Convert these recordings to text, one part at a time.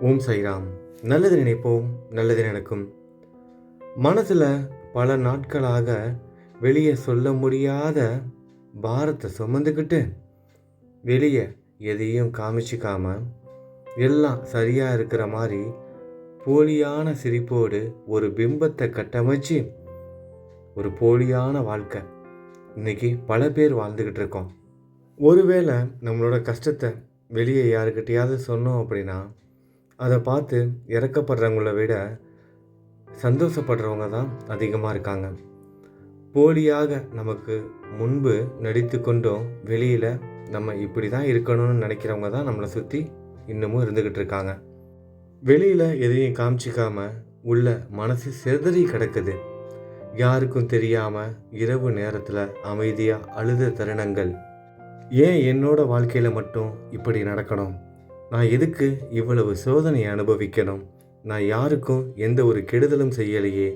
ஓம் சைராம். நல்லது நினைப்போம், நல்லது நடக்கும். மனசில் பல நாட்களாக வெளியே சொல்ல முடியாத பாரத்தை சுமந்துக்கிட்டு வெளியே எதையும் காமிச்சிக்காம எல்லாம் சரியாக இருக்கிற மாதிரி போலியான சிரிப்போடு ஒரு பிம்பத்தை கட்டமைச்சு ஒரு போலியான வாழ்க்கை இன்னைக்கு பல பேர் வாழ்ந்துக்கிட்டு இருக்கோம். ஒருவேளை நம்மளோட கஷ்டத்தை வெளியே யாருக்கிட்டையாவது சொன்னோம் அப்படின்னா அதை பார்த்து இறக்கப்படுறவங்கள விட சந்தோஷப்படுறவங்க தான் அதிகமாக இருக்காங்க. போலியாக நமக்கு முன்பு நடித்து கொண்டும் வெளியில் நம்ம இப்படி தான் இருக்கணும்னு நினைக்கிறவங்க தான் நம்மளை சுற்றி இன்னமும் இருந்துக்கிட்டு இருக்காங்க. வெளியில் எதையும் காமிச்சிக்காம உள்ள மனசு சிதறி கிடக்குது. யாருக்கும் தெரியாமல் இரவு நேரத்தில் அமைதியாக அழுத தருணங்கள். ஏன் என்னோட வாழ்க்கையில் மட்டும் இப்படி நடக்கணும்? நான் எதுக்கு இவ்வளவு சோதனையை அனுபவிக்கணும்? நான் யாருக்கும் எந்த ஒரு கெடுதலும் செய்யலையே.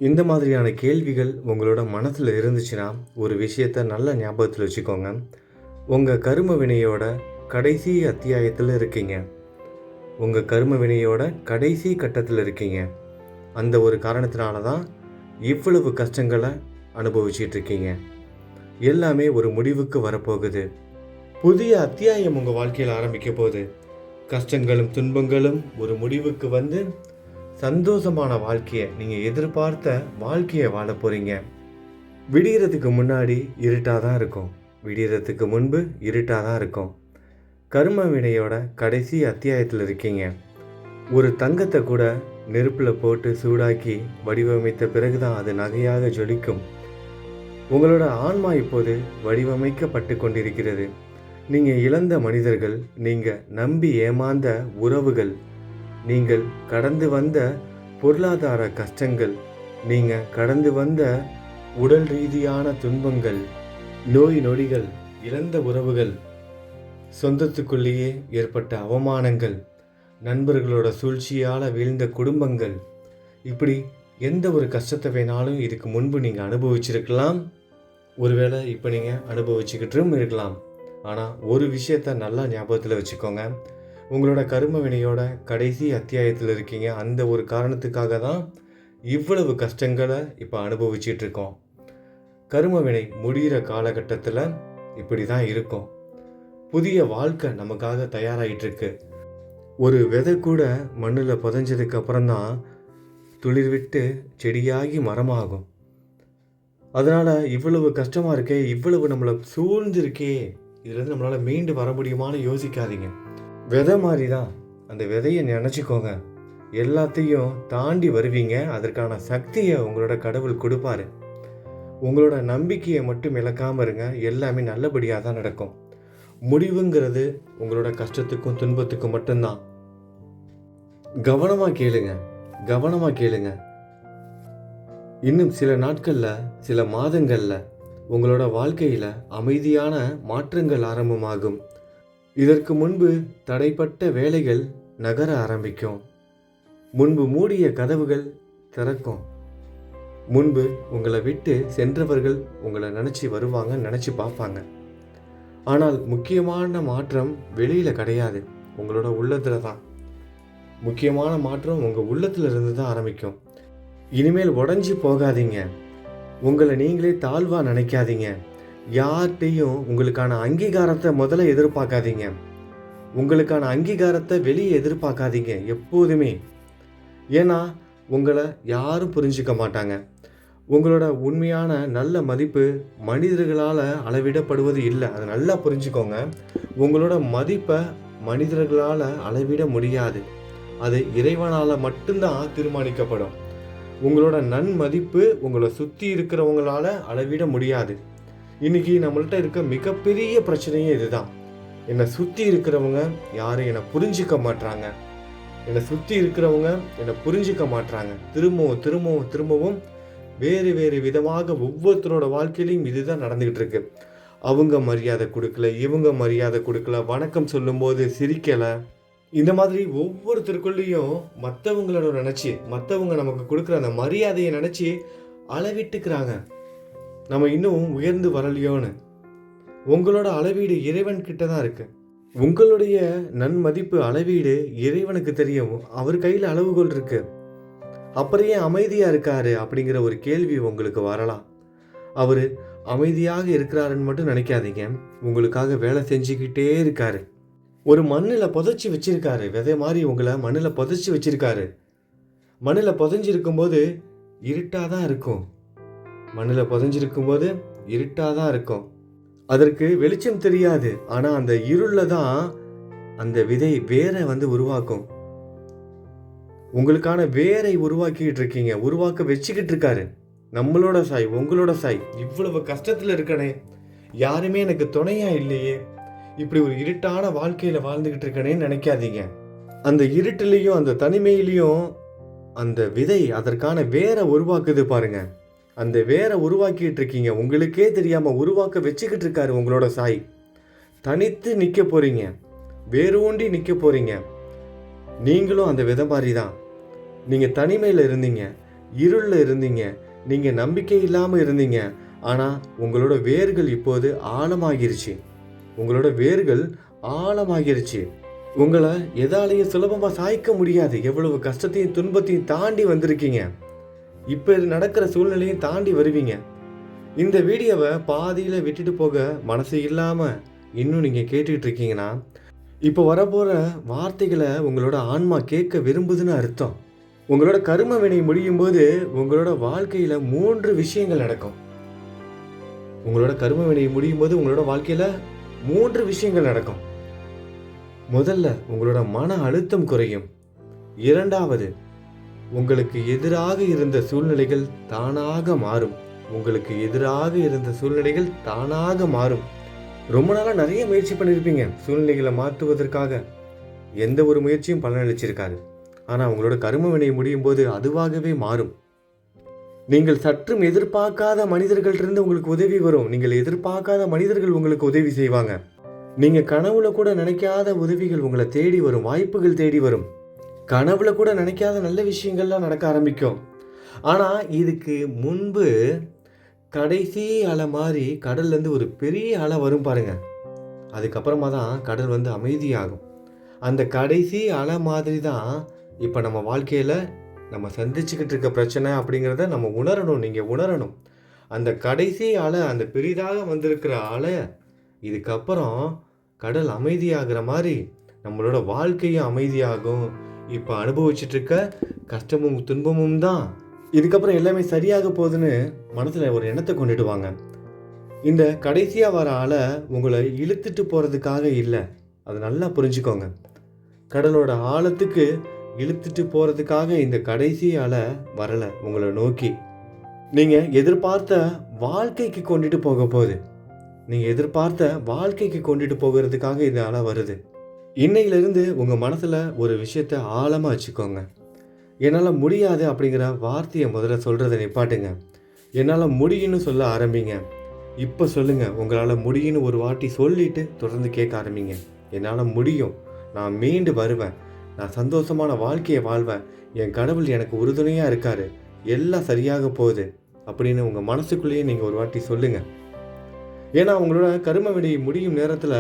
இந்த மாதிரியான கேள்விகள் உங்களோட மனசில் இருந்துச்சுன்னா ஒரு விஷயத்தை நல்ல ஞாபகத்தில் வச்சுக்கோங்க. உங்கள் கர்ம வினையோட கடைசி அத்தியாயத்தில் இருக்கீங்க. உங்கள் கர்ம வினையோட கடைசி கட்டத்தில் இருக்கீங்க. அந்த ஒரு காரணத்தினால தான் இவ்வளவு கஷ்டங்களை அனுபவிச்சிட்டு இருக்கீங்க. எல்லாமே ஒரு முடிவுக்கு வரப்போகுது. புதிய அத்தியாயம் உங்கள் வாழ்க்கையில் ஆரம்பிக்க போகுது. கஷ்டங்களும் துன்பங்களும் ஒரு முடிவுக்கு வந்து சந்தோஷமான வாழ்க்கையை, நீங்கள் எதிர்பார்த்த வாழ்க்கையை வாழ போகிறீங்க. விடியறதுக்கு முன்னாடி இருட்டாக தான் இருக்கும், விடியறதுக்கு முன்பு இருட்டாக தான் இருக்கும். கர்ம வினையோட கடைசி அத்தியாயத்தில் இருக்கீங்க. ஒரு தங்கத்தை கூட நெருப்பில் போட்டு சூடாக்கி வடிவமைத்த பிறகு தான் அது நகையாக ஜொலிக்கும். உங்களோட ஆன்மா இப்போது வடிவமைக்கப்பட்டு கொண்டிருக்கிறது. நீங்கள் இழந்த மனிதர்கள், நீங்கள் நம்பி ஏமாந்த உறவுகள், நீங்கள் கடந்து வந்த பொருளாதார கஷ்டங்கள், நீங்கள் கடந்து வந்த உடல் ரீதியான துன்பங்கள், நோய் நொடிகள், இழந்த உறவுகள், சொந்தத்துக்குள்ளேயே ஏற்பட்ட அவமானங்கள், நண்பர்களோட சூழ்ச்சியால் வீழ்ந்த குடும்பங்கள், இப்படி எந்த ஒரு கஷ்டத்தை வேணாலும் இதுக்கு முன்பு நீங்கள் அனுபவிச்சிருக்கலாம். ஒருவேளை இப்போ நீங்கள் அனுபவிச்சுக்கிட்டும் இருக்கலாம். ஆனால் ஒரு விஷயத்த நல்லா ஞாபகத்தில் வச்சுக்கோங்க. உங்களோட கர்ம வினையோட கடைசி அத்தியாயத்தில் இருக்கீங்க. அந்த ஒரு காரணத்துக்காக தான் இவ்வளவு கஷ்டங்களை இப்போ அனுபவிச்சிட்ருக்கோம். கர்ம வினை முடிகிற காலகட்டத்தில் இப்படி தான் இருக்கும். புதிய வாழ்க்கை நமக்காக தயாராகிட்டுருக்கு. ஒரு விதை கூட மண்ணில் புதைஞ்சதுக்கு அப்புறம்தான் துளிர் விட்டு செடியாகி மரமாகும். அதனால் இவ்வளவு கஷ்டமாக இருக்கே, இவ்வளவு நம்மளை சூழ்ந்திருக்கே, இதுலேருந்து நம்மளால் மீண்டு வர முடியுமான்னு யோசிக்காதீங்க. விதை மாதிரி தான். அந்த விதையை நினச்சிக்கோங்க. எல்லாத்தையும் தாண்டி வருவீங்க. அதற்கான சக்தியை உங்களோட கடவுள் கொடுப்பாரு. உங்களோட நம்பிக்கையை மட்டும் இழக்காமல் இருங்க. எல்லாமே நல்லபடியாக தான் நடக்கும். முடிவுங்கிறது உங்களோட கஷ்டத்துக்கும் துன்பத்துக்கும் மட்டும்தான். கவனமாக கேளுங்க, கவனமாக கேளுங்க. இன்னும் சில நாட்களில், சில மாதங்களில் உங்களோட வாழ்க்கையில் அமைதியான மாற்றங்கள் ஆரம்பமாகும். இதற்கு முன்பு தடைப்பட்ட வேலைகள் நகர ஆரம்பிக்கும். முன்பு மூடிய கதவுகள் திறக்கும். முன்பு உங்களை விட்டு சென்றவர்கள் உங்களை நினச்சி வருவாங்க, நினச்சி பார்ப்பாங்க. ஆனால் முக்கியமான மாற்றம் வெளியில் கிடையாது, உங்களோட உள்ளத்தில் தான். முக்கியமான மாற்றம் உங்கள் உள்ளத்தில் இருந்து தான் ஆரம்பிக்கும். இனிமேல் உடஞ்சி போகாதீங்க. உங்களை நீங்களே தாழ்வாக நினைக்காதீங்க. யார்கிட்டையும் உங்களுக்கான அங்கீகாரத்தை முதல்ல எதிர்பார்க்காதீங்க. உங்களுக்கான அங்கீகாரத்தை வெளியே எதிர்பார்க்காதீங்க எப்போதுமே. ஏன்னா உங்களை யாரும் புரிஞ்சிக்க மாட்டாங்க. உங்களோட உண்மையான நல்ல மதிப்பு மனிதர்களால் அளவிடப்படுவது இல்லை. அதை நல்லா புரிஞ்சுக்கோங்க. உங்களோட மதிப்பை மனிதர்களால் அளவிட முடியாது. அது இறைவனால் மட்டும்தான் தீர்மானிக்கப்படும். உங்களோட நன்மதிப்பு உங்களை சுற்றி இருக்கிறவங்களால அளவிட முடியாது. இன்னைக்கு நம்மள்கிட்ட இருக்க மிகப்பெரிய பிரச்சனையே இதுதான். என்னை சுற்றி இருக்கிறவங்க யாரும் என்னை புரிஞ்சிக்க மாட்டாங்க. என்னை சுற்றி இருக்கிறவங்க என்னை புரிஞ்சிக்க மாட்டாங்க. திரும்பவும் திரும்பவும் திரும்பவும் வேறு வேறு விதமாக ஒவ்வொருத்தரோட வாழ்க்கையிலையும் இதுதான் நடந்துக்கிட்டு இருக்கு. அவங்க மரியாதை கொடுக்கல, இவங்க மரியாதை கொடுக்கல, வணக்கம் சொல்லும்போது சிரிக்கலை. இந்த மாதிரி ஒவ்வொருத்தருக்குள்ளேயும் மற்றவங்களோட நினச்சி, மற்றவங்க நமக்கு கொடுக்குற அந்த மரியாதையை நினச்சி அளவிட்டுக்கிறாங்க. நம்ம இன்னும் உயர்ந்து வரலையோன்னு. உங்களோட அளவீடு இறைவன் கிட்ட தான் இருக்கு. உங்களுடைய நன்மதிப்பு அளவீடு இறைவனுக்கு தெரியும். அவர் கையில் அளவுகோல் இருக்கு. அப்புறம் ஏன் அமைதியாக இருக்காரு அப்படிங்கிற ஒரு கேள்வி உங்களுக்கு வரலாம். அவர் அமைதியாக இருக்கிறாருன்னு மட்டும் நினைக்காதீங்க. உங்களுக்காக வேலை செஞ்சுக்கிட்டே இருக்காரு. ஒரு மண்ணில் புதைச்சி வச்சிருக்காரு. விதை மாதிரி உங்களை மண்ணில் புதைச்சி வச்சிருக்காரு. மண்ணில் புதைஞ்சிருக்கும்போது இருட்டாக தான் இருக்கும். மண்ணில் புதைஞ்சிருக்கும்போது இருட்டாக தான் இருக்கும். அதற்கு வெளிச்சம் தெரியாது. ஆனால் அந்த இருளில் தான் அந்த விதை வேரை உருவாக்கும். உங்களுக்கான வேரை உருவாக்கிட்டு இருக்கீங்க. உருவாக்க வச்சுக்கிட்டு இருக்காரு. நம்மளோட சாய், உங்களோட சாய். இவ்வளவு கஷ்டத்தில் இருக்கனே, யாருமே எனக்கு துணையா இல்லையே, இப்படி ஒரு இருட்டான வாழ்க்கையில் வாழ்ந்துக்கிட்டு இருக்கனேன்னு நினைக்காதீங்க. அந்த இருட்டிலையும் அந்த தனிமையிலையும் அந்த விதை அதற்கான வேரை உருவாக்குது பாருங்க. அந்த வேரை உருவாக்கிட்டு இருக்கீங்க. உங்களுக்கே தெரியாமல் உருவாக்க வச்சுக்கிட்டு இருக்காரு உங்களோட சாய். தனித்து நிற்க போறீங்க. வேரூண்டி நிற்க போறீங்க. நீங்களும் அந்த விதை மாதிரி தான். நீங்கள் தனிமையில் இருந்தீங்க, இருளில் இருந்தீங்க, நீங்கள் நம்பிக்கை இல்லாமல் இருந்தீங்க. ஆனால் உங்களோட வேர்கள் இப்போது ஆழமாகிருச்சு. உங்களோட வேர்கள் ஆழமாகிருச்சு. உங்களை எதாலையும் சுலபமாக சாய்க்க முடியாது. எவ்வளவு கஷ்டத்தையும் துன்பத்தையும் தாண்டி வந்திருக்கீங்க. இப்போ நடக்கிற சூழ்நிலையும் தாண்டி வருவீங்க. இந்த வீடியோவை பாதியில் விட்டுட்டு போக மனசு இல்லாமல் இன்னும் நீங்கள் கேட்டுக்கிட்டு இருக்கீங்கன்னா, இப்போ வரப்போகிற வார்த்தைகளை உங்களோட ஆன்மா கேட்க விரும்புதுன்னு அர்த்தம். உங்களோட கர்ம வினை முடியும் போது உங்களோட வாழ்க்கையில் 3 விஷயங்கள் நடக்கும். உங்களோட கர்ம வினை முடியும் போது உங்களோட வாழ்க்கையில் 3 விஷயங்கள் நடக்கும். முதல்ல உங்களோட மன அழுத்தம் குறையும். இரண்டாவது, உங்களுக்கு எதிராக இருந்த சூழ்நிலைகள் தானாக மாறும். உங்களுக்கு எதிராக இருந்த சூழ்நிலைகள் தானாக மாறும். ரொம்ப நாளாக நிறைய முயற்சி பண்ணியிருப்பீங்க சூழ்நிலைகளை மாற்றுவதற்காக. எந்த ஒரு முயற்சியும் பலனளிச்சிருக்காது. ஆனால் உங்களோட கர்ம வினை முடியும் போது அதுவாகவே மாறும். நீங்கள் சற்றும் எதிர்பார்க்காத மனிதர்கள்ட்டிருந்து உங்களுக்கு உதவி வரும். நீங்கள் எதிர்பார்க்காத மனிதர்கள் உங்களுக்கு உதவி செய்வாங்க. நீங்கள் கனவுல கூட நினைக்காத உதவிகள் உங்களை தேடி வரும். வாய்ப்புகள் தேடி வரும். கனவுல கூட நினைக்காத நல்ல விஷயங்கள்லாம் நடக்க ஆரம்பிக்கும். ஆனால் இதுக்கு முன்பு கடைசி அலை மாதிரி கடல்லேருந்து ஒரு பெரிய அலை வரும் பாருங்க. அதுக்கப்புறமா தான் கடல் அமைதியாகும். அந்த கடைசி அலை மாதிரி தான் இப்போ நம்ம வாழ்க்கையில் நம்ம சந்திச்சுக்கிட்டு இருக்க பிரச்சனை அப்படிங்கிறத நம்ம உணரணும். நீங்கள் உணரணும். அந்த கடைசி அலை, அந்த பெரிதாக வந்திருக்கிற அலை, இதுக்கப்புறம் கடல் அமைதியாகிற மாதிரி நம்மளோட வாழ்க்கையும் அமைதியாகும். இப்போ அனுபவிச்சுட்டு இருக்க கஷ்டமும் துன்பமும் தான் இதுக்கப்புறம் எல்லாமே சரியாக போகுதுன்னு மனசில் ஒரு எண்ணத்தை கொண்டுடுவாங்க. இந்த கடைசியாக வர அலை உங்களை இழுத்துட்டு போகிறதுக்காக இல்லை. அதை நல்லா புரிஞ்சுக்கோங்க. கடலோட ஆழத்துக்கு இழுத்துட்டு போகிறதுக்காக இந்த கடைசி அலை வரலை உங்களை நோக்கி. நீங்கள் எதிர்பார்த்த வாழ்க்கைக்கு கொண்டுட்டு போக போகுது. நீங்கள் எதிர்பார்த்த வாழ்க்கைக்கு கொண்டுட்டு போகிறதுக்காக இந்த அலை வருது. இன்னையிலிருந்து உங்கள் மனசில் ஒரு விஷயத்தை ஆழமாக வச்சுக்கோங்க. என்னால் முடியாது அப்படிங்கிற வார்த்தையை முதல்ல சொல்கிறத நிப்பாட்டுங்க. என்னால் முடியும்னு சொல்ல ஆரம்பிங்க. இப்போ சொல்லுங்கள். உங்களால் முடியும்னு ஒரு வாட்டி சொல்லிட்டு தொடர்ந்து கேட்க ஆரம்பிங்க. என்னால் முடியும், நான் மீண்டு வருவேன், நான் சந்தோஷமான வாழ்க்கையை வாழ்வேன், என் கடவுள் எனக்கு உறுதுணையாக இருக்கார், எல்லாம் சரியாக போகுது அப்படின்னு உங்கள் மனசுக்குள்ளேயே நீங்கள் ஒரு வாட்டி சொல்லுங்கள். ஏன்னா உங்களோட கர்ம வினை முடியும் நேரத்தில்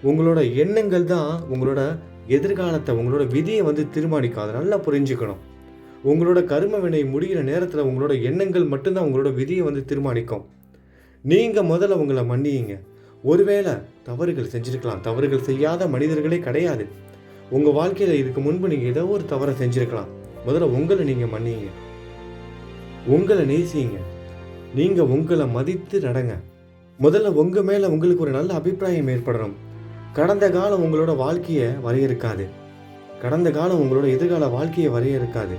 உங்களோட எண்ணங்கள் தான் உங்களோட எதிர்காலத்தை, உங்களோட விதியை தீர்மானிக்கும். அதை நல்லா புரிஞ்சுக்கணும். உங்களோட கர்ம வினை முடிகிற நேரத்தில் உங்களோட எண்ணங்கள் மட்டும்தான் உங்களோட விதியை தீர்மானிக்கும். நீங்கள் முதல்ல உங்களை மன்னியுங்க. ஒருவேளை தவறுகள் செஞ்சுருக்கலாம். தவறுகள் செய்யாத மனிதர்களே கிடையாது. உங்கள் வாழ்க்கையில் இதுக்கு முன்பு நீங்கள் ஏதோ ஒரு தவறை செஞ்சுருக்கலாம். முதல்ல உங்களை நீங்கள் மன்னியுங்க. உங்களை நேசியுங்க. நீங்கள் உங்களை மதித்து நடங்க. முதல்ல உங்கள் மேலே உங்களுக்கு ஒரு நல்ல அபிப்பிராயம் ஏற்படணும். கடந்த காலம் உங்களோட வாழ்க்கையை வரையறுக்காது. கடந்த காலம் உங்களோட எதிர்கால வாழ்க்கையை வரையறுக்காது.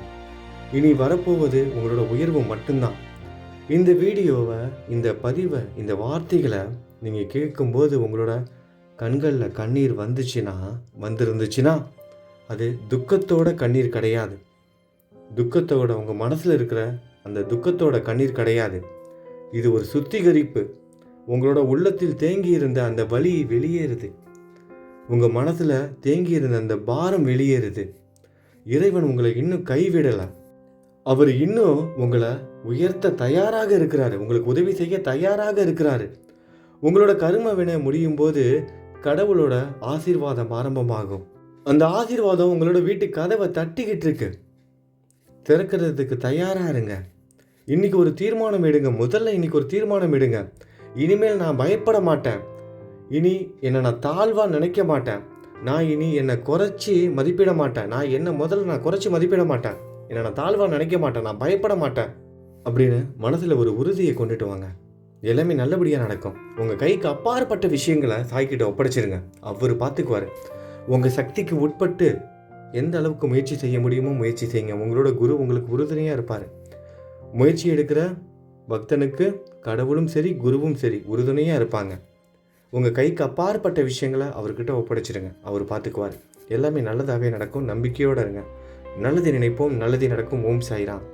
இனி வரப்போவது உங்களோட உயர்வு மட்டும்தான். இந்த வீடியோவை, இந்த பதிவை, இந்த வார்த்தைகளை நீங்கள் கேட்கும்போது உங்களோட கண்களில் கண்ணீர் வந்திருந்துச்சுன்னா அது துக்கத்தோட கண்ணீர் கிடையாது. துக்கத்தோட உங்கள் மனசில் இருக்கிற அந்த துக்கத்தோட கண்ணீர் கிடையாது. இது ஒரு சுத்திகரிப்பு. உங்களோட உள்ளத்தில் தேங்கி இருந்த அந்த வலி வெளியேறுது. உங்கள் மனசில் தேங்கி இருந்த அந்த பாரம் வெளியேறுது. இறைவன் உங்களை இன்னும் கைவிடலை. அவர் இன்னும் உங்களை உயர்த்த தயாராக இருக்கிறாரு. உங்களுக்கு உதவி செய்ய தயாராக இருக்கிறாரு. உங்களோட கர்ம வினை முடியும் போது கடவுளோட ஆசீர்வாதம் ஆரம்பமாகும். அந்த ஆசீர்வாதம் உங்களோட வீட்டு கதவை தட்டிக்கிட்டு இருக்கு. திறக்கிறதுக்கு தயாரா இருங்க. இன்னைக்கு ஒரு தீர்மானம் எடுங்க. முதல்ல இன்னைக்கு ஒரு தீர்மானம் எடுங்க. இனிமேல் நான் பயப்பட மாட்டேன். இனி என்னை நான் தாழ்வா நினைக்க மாட்டேன். நான் இனி என்னை குறைச்சி மதிப்பிட மாட்டேன். நான் குறைச்சி மதிப்பிட மாட்டேன். என்னை நான் தாழ்வா நினைக்க மாட்டேன். நான் பயப்பட மாட்டேன் அப்படின்னு மனசுல ஒரு உறுதியை கொண்டுட்டு வாங்க. எல்லாமே நல்லபடியாக நடக்கும். உங்கள் கைக்கு அப்பாற்பட்ட விஷயங்களை சாய்கிட்ட ஒப்படைச்சிருங்க. அவர் பார்த்துக்குவார். உங்கள் சக்திக்கு உட்பட்டு எந்த அளவுக்கு முயற்சி செய்ய முடியுமோ முயற்சி செய்யுங்க. உங்களோட குரு உங்களுக்கு உறுதுணையாக இருப்பார். முயற்சி எடுக்கிற பக்தனுக்கு கடவுளும் சரி குருவும் சரி உறுதுணையாக இருப்பாங்க. உங்கள் கைக்கு அப்பாற்பட்ட விஷயங்களை அவர்கிட்ட ஒப்படைச்சிடுங்க. அவர் பார்த்துக்குவார். எல்லாமே நல்லதாகவே நடக்கும். நம்பிக்கையோடு இருங்க. நல்லது நினைப்போம், நல்லது நடக்கும். ஓம் சாய்ராம்.